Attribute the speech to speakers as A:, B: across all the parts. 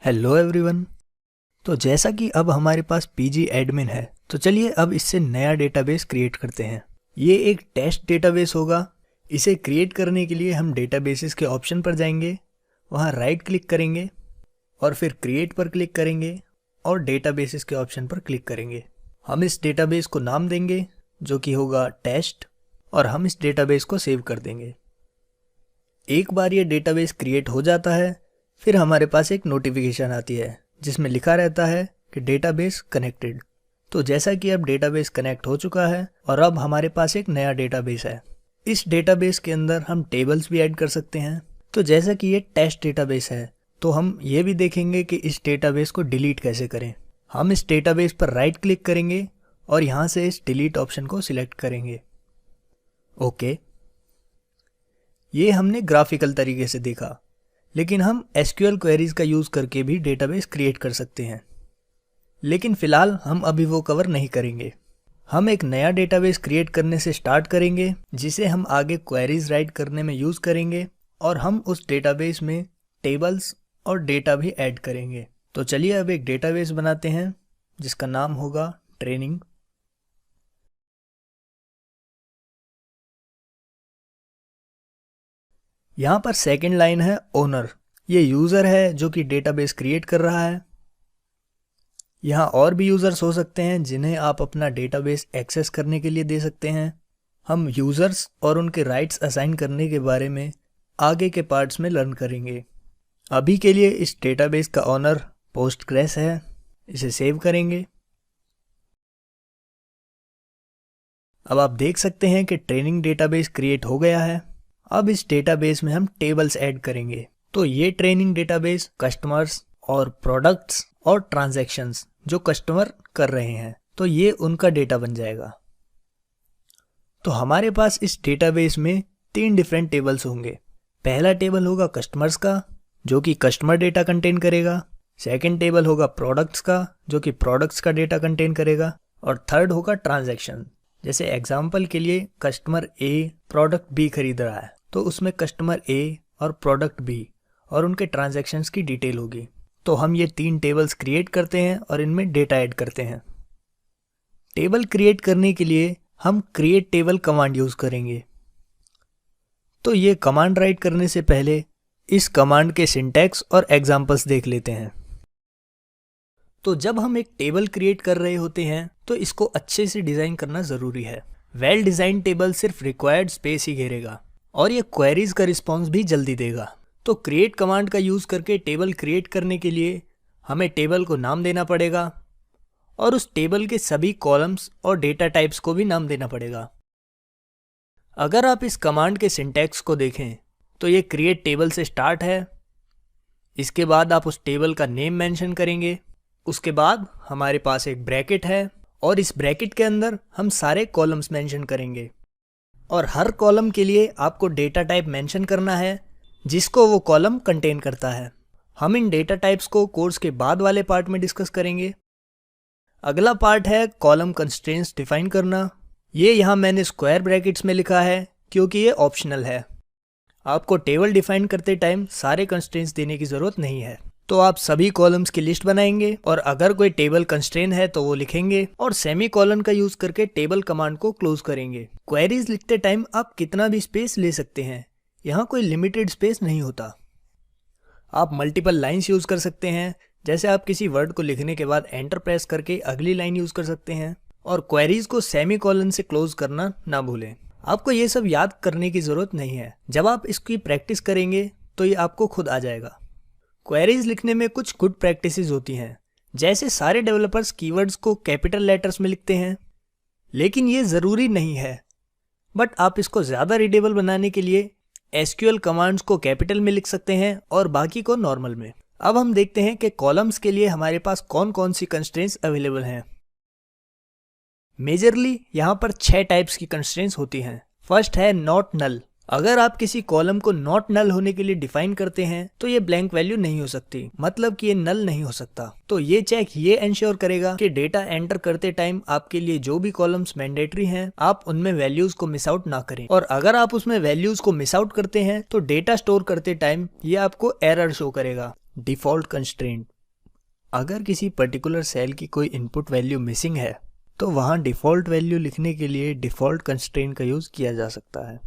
A: Hello everyone. तो जैसा कि अब हमारे पास पीजी एडमिन है, तो चलिए अब इससे नया डेटाबेस क्रिएट करते हैं। ये एक टेस्ट डेटाबेस होगा। इसे क्रिएट करने के लिए हम डेटाबेसेस के ऑप्शन पर जाएंगे, वहाँ राइट क्लिक करेंगे और फिर क्रिएट पर क्लिक करेंगे और डेटाबेसेस के ऑप्शन पर क्लिक करेंगे। हम इस डेटाबेस को नाम देंगे जो कि होगा टेस्ट, और हम इस डेटाबेस को सेव कर देंगे। एक बार ये डेटाबेस क्रिएट हो जाता है, फिर हमारे पास एक नोटिफिकेशन आती है जिसमें लिखा रहता है कि डेटाबेस कनेक्टेड। तो जैसा कि अब डेटाबेस कनेक्ट हो चुका है और अब हमारे पास एक नया डेटाबेस है। इस डेटाबेस के अंदर हम टेबल्स भी ऐड कर सकते हैं। तो जैसा कि ये टेस्ट डेटाबेस है, तो हम ये भी देखेंगे कि इस डेटाबेस को डिलीट कैसे करें। हम इस डेटाबेस पर राइट क्लिक करेंगे और यहाँ से इस डिलीट ऑप्शन को सिलेक्ट करेंगे। ओके, ये हमने ग्राफिकल तरीके से देखा, लेकिन हम एसक्यूएल क्वेरीज का यूज़ करके भी डेटाबेस क्रिएट कर सकते हैं। लेकिन फ़िलहाल हम अभी वो कवर नहीं करेंगे। हम एक नया डेटाबेस क्रिएट करने से स्टार्ट करेंगे, जिसे हम आगे क्वेरीज राइट करने में यूज़ करेंगे, और हम उस डेटाबेस में टेबल्स और डेटा भी ऐड करेंगे। तो चलिए अब एक डेटाबेस बनाते हैं जिसका नाम होगा ट्रेनिंग। यहाँ पर सेकंड लाइन है ओनर। ये यूज़र है जो कि डेटाबेस क्रिएट कर रहा है। यहाँ और भी यूज़र्स हो सकते हैं जिन्हें आप अपना डेटाबेस एक्सेस करने के लिए दे सकते हैं। हम यूज़र्स और उनके राइट्स असाइन करने के बारे में आगे के पार्ट्स में लर्न करेंगे। अभी के लिए इस डेटाबेस का ओनर पोस्टग्रेस है। इसे सेव करेंगे। अब आप देख सकते हैं कि ट्रेनिंग डेटाबेस क्रिएट हो गया है। अब इस डेटाबेस में हम टेबल्स ऐड करेंगे। तो ये ट्रेनिंग डेटाबेस कस्टमर्स और प्रोडक्ट्स और ट्रांजैक्शंस जो कस्टमर कर रहे हैं, तो ये उनका डेटा बन जाएगा। तो हमारे पास इस डेटाबेस में 3 डिफरेंट टेबल्स होंगे। पहला टेबल होगा कस्टमर्स का, जो कि कस्टमर डेटा कंटेन करेगा। सेकंड टेबल होगा प्रोडक्ट्स का, जो कि प्रोडक्ट्स का डेटा कंटेन करेगा। और थर्ड होगा ट्रांजैक्शन। जैसे एग्जाम्पल के लिए कस्टमर ए प्रोडक्ट बी खरीद रहा है, तो उसमें कस्टमर ए और प्रोडक्ट बी और उनके ट्रांजैक्शंस की डिटेल होगी। तो हम ये 3 टेबल्स क्रिएट करते हैं और इनमें डेटा ऐड करते हैं। टेबल क्रिएट करने के लिए हम क्रिएट टेबल कमांड यूज़ करेंगे। तो ये कमांड राइट करने से पहले इस कमांड के सिंटैक्स और एग्जाम्पल्स देख लेते हैं। तो जब हम एक टेबल क्रिएट कर रहे होते हैं, तो इसको अच्छे से डिज़ाइन करना ज़रूरी है। वेल डिज़ाइन टेबल सिर्फ रिक्वायर्ड स्पेस ही घेरेगा और ये क्वेरीज का रिस्पॉन्स भी जल्दी देगा। तो क्रिएट कमांड का यूज़ करके टेबल क्रिएट करने के लिए हमें टेबल को नाम देना पड़ेगा और उस टेबल के सभी कॉलम्स और डेटा टाइप्स को भी नाम देना पड़ेगा। अगर आप इस कमांड के सिंटैक्स को देखें, तो ये क्रिएट टेबल से स्टार्ट है। इसके बाद आप उस टेबल का नेम मेंशन करेंगे। उसके बाद हमारे पास एक ब्रैकेट है और इस ब्रैकेट के अंदर हम सारे कॉलम्स मेंशन करेंगे और हर कॉलम के लिए आपको डेटा टाइप मेंशन करना है जिसको वो कॉलम कंटेन करता है। हम इन डेटा टाइप्स को कोर्स के बाद वाले पार्ट में डिस्कस करेंगे। अगला पार्ट है कॉलम कंस्ट्रेंट्स डिफाइन करना। ये यहाँ मैंने स्क्वायर ब्रैकेट्स में लिखा है क्योंकि ये ऑप्शनल है। आपको टेबल डिफाइन करते टाइम सारे कंस्ट्रेंट्स देने की ज़रूरत नहीं है। तो आप सभी कॉलम्स की लिस्ट बनाएंगे और अगर कोई टेबल कंस्ट्रेंट है तो वो लिखेंगे और सेमी कॉलन का यूज़ करके टेबल कमांड को क्लोज करेंगे। क्वेरीज लिखते टाइम आप कितना भी स्पेस ले सकते हैं, यहाँ कोई लिमिटेड स्पेस नहीं होता। आप मल्टीपल लाइन्स यूज़ कर सकते हैं। जैसे आप किसी वर्ड को लिखने के बाद एंटर प्रेस करके अगली लाइन यूज़ कर सकते हैं। और क्वेरीज को सेमी कॉलन से क्लोज करना ना भूलें। आपको ये सब याद करने की ज़रूरत नहीं है। जब आप इसकी प्रैक्टिस करेंगे तो ये आपको खुद आ जाएगा। क्वेरीज लिखने में कुछ गुड प्रैक्टिसेस होती हैं। जैसे सारे डेवलपर्स कीवर्ड्स को कैपिटल लेटर्स में लिखते हैं, लेकिन ये ज़रूरी नहीं है। बट आप इसको ज़्यादा रीडेबल बनाने के लिए एसक्यूएल कमांड्स को कैपिटल में लिख सकते हैं और बाकी को नॉर्मल में। अब हम देखते हैं कि कॉलम्स के लिए हमारे पास कौन कौन सी कंस्ट्रेंट्स अवेलेबल हैं। मेजरली यहाँ पर 6 टाइप्स की कंस्ट्रेंट्स होती हैं। फर्स्ट है नॉट नल। अगर आप किसी कॉलम को नॉट नल होने के लिए डिफाइन करते हैं तो ये ब्लैंक वैल्यू नहीं हो सकती, मतलब कि ये नल नहीं हो सकता। तो ये चेक ये इंश्योर करेगा कि डेटा एंटर करते टाइम आपके लिए जो भी कॉलम्स मैंडेटरी हैं, आप उनमें वैल्यूज को मिस आउट ना करें। और अगर आप उसमें वैल्यूज को मिस आउट करते हैं तो डेटा स्टोर करते टाइम ये आपको एरर शो करेगा। Default constraint. अगर किसी पर्टिकुलर सेल की कोई इनपुट वैल्यू मिसिंग है तो वहाँ डिफ़ॉल्ट वैल्यू लिखने के लिए डिफ़ॉल्ट कंस्ट्रेंट का यूज़ किया जा सकता है।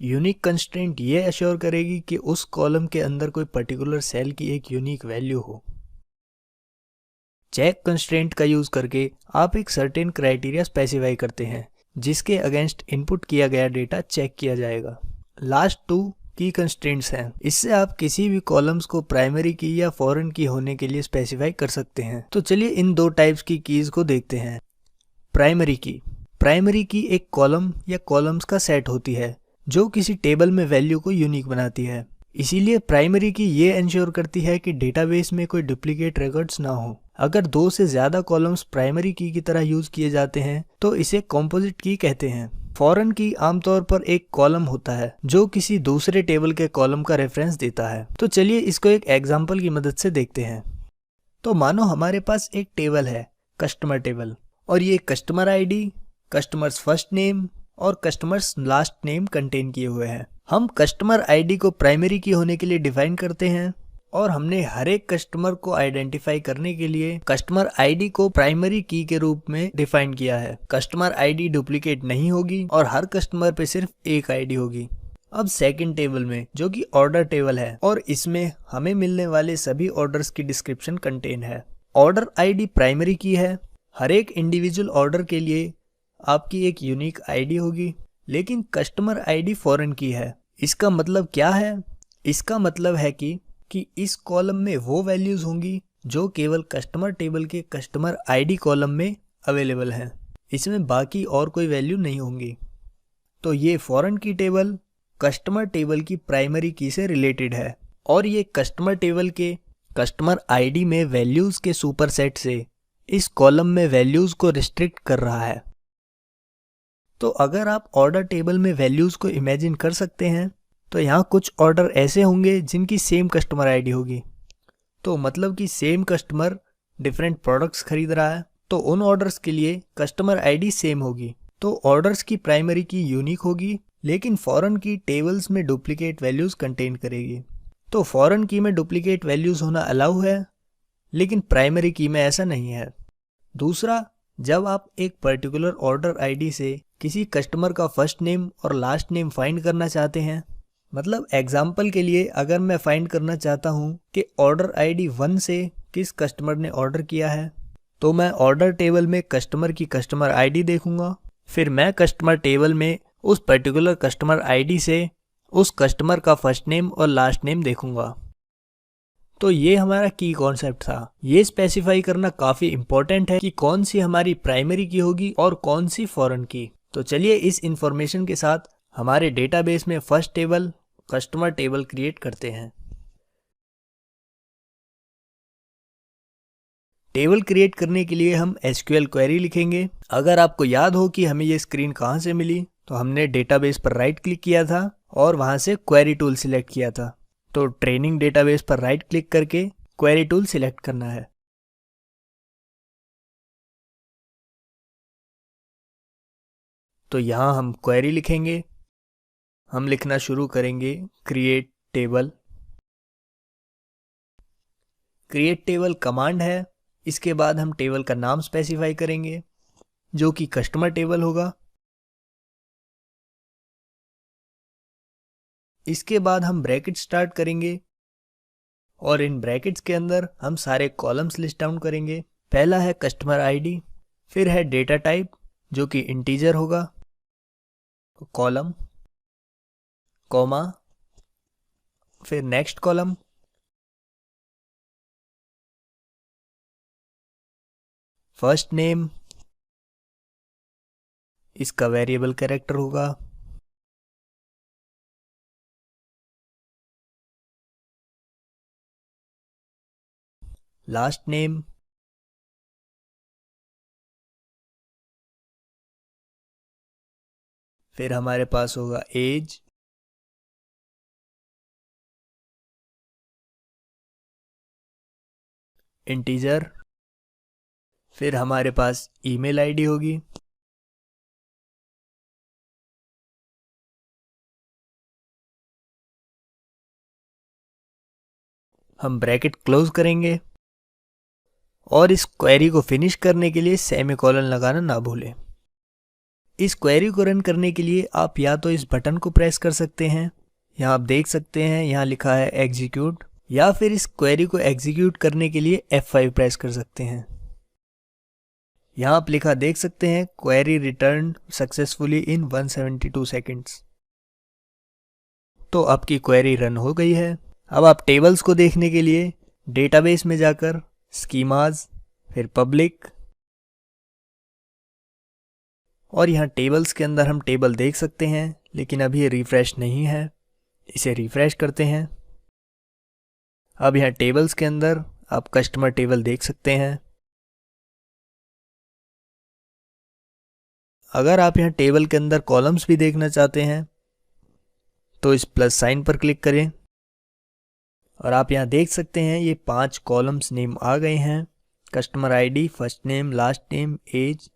A: यूनिक कंस्ट्रेंट ये एश्योर करेगी कि उस कॉलम के अंदर कोई पर्टिकुलर सेल की एक यूनिक वैल्यू हो। चेक कंस्ट्रेंट का यूज़ करके आप एक सर्टेन क्राइटेरिया स्पेसिफाई करते हैं जिसके अगेंस्ट इनपुट किया गया डेटा चेक किया जाएगा। लास्ट टू की कंस्ट्रेंट्स हैं। इससे आप किसी भी कॉलम्स को प्राइमरी की या फॉरेन की होने के लिए स्पेसिफाई कर सकते हैं। तो चलिए इन दो टाइप्स की कीज को देखते हैं। प्राइमरी की एक कॉलम या कॉलम्स का सेट होती है जो किसी टेबल में वैल्यू को यूनिक बनाती है। इसीलिए प्राइमरी की ये इंश्योर करती है कि डेटाबेस में कोई डुप्लीकेट रिकॉर्ड्स ना हो। अगर दो से ज्यादा कॉलम्स प्राइमरी की तरह यूज किए जाते हैं तो इसे कॉम्पोजिट की कहते हैं। फॉरेन की आमतौर पर एक कॉलम होता है जो किसी दूसरे टेबल के कॉलम का रेफरेंस देता है। तो चलिए इसको एक एग्जांपल की मदद से देखते हैं। तो मानो हमारे पास एक टेबल है, कस्टमर टेबल, और ये customer ID, customers first name और कस्टमर्स लास्ट नेम कंटेन किए हुए हैं। हम कस्टमर आईडी को प्राइमरी की होने के लिए डिफाइन करते हैं और हमने हर एक कस्टमर को आइडेंटिफाई करने के लिए कस्टमर आईडी को प्राइमरी की के रूप में डिफाइन किया है। कस्टमर आईडी डुप्लीकेट नहीं होगी और हर कस्टमर पे सिर्फ एक आईडी होगी। अब सेकंड टेबल में, जो कि ऑर्डर टेबल है, और इसमें हमें मिलने वाले सभी ऑर्डर्स की डिस्क्रिप्शन कंटेन है। ऑर्डर आईडी प्राइमरी की है। हर एक इंडिविजुअल ऑर्डर के लिए आपकी एक यूनिक आईडी होगी, लेकिन कस्टमर आईडी फॉरेन की है। इसका मतलब क्या है? इसका मतलब है कि इस कॉलम में वो वैल्यूज होंगी जो केवल कस्टमर टेबल के कस्टमर आईडी कॉलम में अवेलेबल हैं। इसमें बाकी और कोई वैल्यू नहीं होंगी। तो ये फॉरेन की टेबल कस्टमर टेबल की प्राइमरी की से रिलेटेड है और ये कस्टमर टेबल के कस्टमर आईडी में वैल्यूज के सुपरसेट से इस कॉलम में वैल्यूज को रिस्ट्रिक्ट कर रहा है। तो अगर आप ऑर्डर टेबल में वैल्यूज को इमेजिन कर सकते हैं तो यहाँ कुछ ऑर्डर ऐसे होंगे जिनकी सेम कस्टमर आईडी होगी। तो मतलब कि सेम कस्टमर डिफरेंट प्रोडक्ट्स खरीद रहा है, तो उन ऑर्डर्स के लिए कस्टमर आईडी सेम होगी। तो ऑर्डर्स की प्राइमरी की यूनिक होगी, लेकिन फॉरेन की टेबल्स में डुप्लीकेट वैल्यूज कंटेन करेगी। तो फॉरेन की में डुप्लीकेट वैल्यूज होना अलाउ है, लेकिन प्राइमरी की में ऐसा नहीं है। दूसरा, जब आप एक पर्टिकुलर ऑर्डर आईडी से किसी कस्टमर का फर्स्ट नेम और लास्ट नेम फाइंड करना चाहते हैं, मतलब एग्जाम्पल के लिए अगर मैं फाइंड करना चाहता हूँ कि ऑर्डर आईडी 1 से किस कस्टमर ने ऑर्डर किया है, तो मैं ऑर्डर टेबल में कस्टमर की कस्टमर आईडी देखूंगा। फिर मैं कस्टमर टेबल में उस पर्टिकुलर कस्टमर आईडी से उस कस्टमर का फर्स्ट नेम और लास्ट नेम देखूंगा। तो ये हमारा की कॉन्सेप्ट था। ये स्पेसिफाई करना काफी इंपॉर्टेंट है कि कौन सी हमारी प्राइमरी की होगी और कौन सी फॉरेन की। तो चलिए इस इंफॉर्मेशन के साथ हमारे डेटाबेस में first table customer table create करते हैं। टेबल क्रिएट करने के लिए हम एसक्यूएल क्वेरी लिखेंगे। अगर आपको याद हो कि हमें ये स्क्रीन कहाँ से मिली, तो हमने डेटाबेस पर राइट क्लिक किया था और वहां से क्वेरी टूल सिलेक्ट किया था। तो ट्रेनिंग डेटाबेस पर राइट क्लिक करके क्वेरी टूल सिलेक्ट करना है। तो यहाँ हम क्वेरी लिखेंगे। हम लिखना शुरू करेंगे create table. Create table command है। इसके बाद हम टेबल का नाम स्पेसिफाई करेंगे जो कि कस्टमर टेबल होगा। इसके बाद हम ब्रैकेट स्टार्ट करेंगे और इन ब्रैकेट्स के अंदर हम सारे कॉलम्स लिस्ट डाउन करेंगे। पहला है कस्टमर आईडी, फिर है डेटा टाइप जो कि इंटीजर होगा, कॉलम, कॉमा, फिर नेक्स्ट कॉलम, फर्स्ट नेम, इसका वेरिएबल कैरेक्टर होगा, लास्ट नेम, फिर हमारे पास होगा एज, इंटीजर, फिर हमारे पास ईमेल आईडी होगी, हम ब्रैकेट क्लोज करेंगे और इस क्वेरी को फिनिश करने के लिए सेमीकोलन लगाना ना भूलें। इस क्वेरी को रन करने के लिए आप या तो इस बटन को प्रेस कर सकते हैं, यहाँ आप देख सकते हैं यहाँ लिखा है एग्जीक्यूट, या फिर इस क्वेरी को एग्जीक्यूट करने के लिए F5 प्रेस कर सकते हैं। यहाँ आप लिखा देख सकते हैं क्वेरी रिटर्न सक्सेसफुली इन 172 सेकेंड्स। तो आपकी क्वेरी रन हो गई है। अब आप टेबल्स को देखने के लिए डेटाबेस में जाकर स्कीमाज, फिर पब्लिक, और यहाँ टेबल्स के अंदर हम टेबल देख सकते हैं, लेकिन अभी ये रिफ्रेश नहीं है। इसे रिफ्रेश करते हैं। अब यहाँ टेबल्स के अंदर आप कस्टमर टेबल देख सकते हैं। अगर आप यहाँ टेबल के अंदर कॉलम्स भी देखना चाहते हैं तो इस प्लस साइन पर क्लिक करें और आप यहाँ देख सकते हैं ये 5 कॉलम्स नेम आ गए हैं। Customer ID, first name, last name, as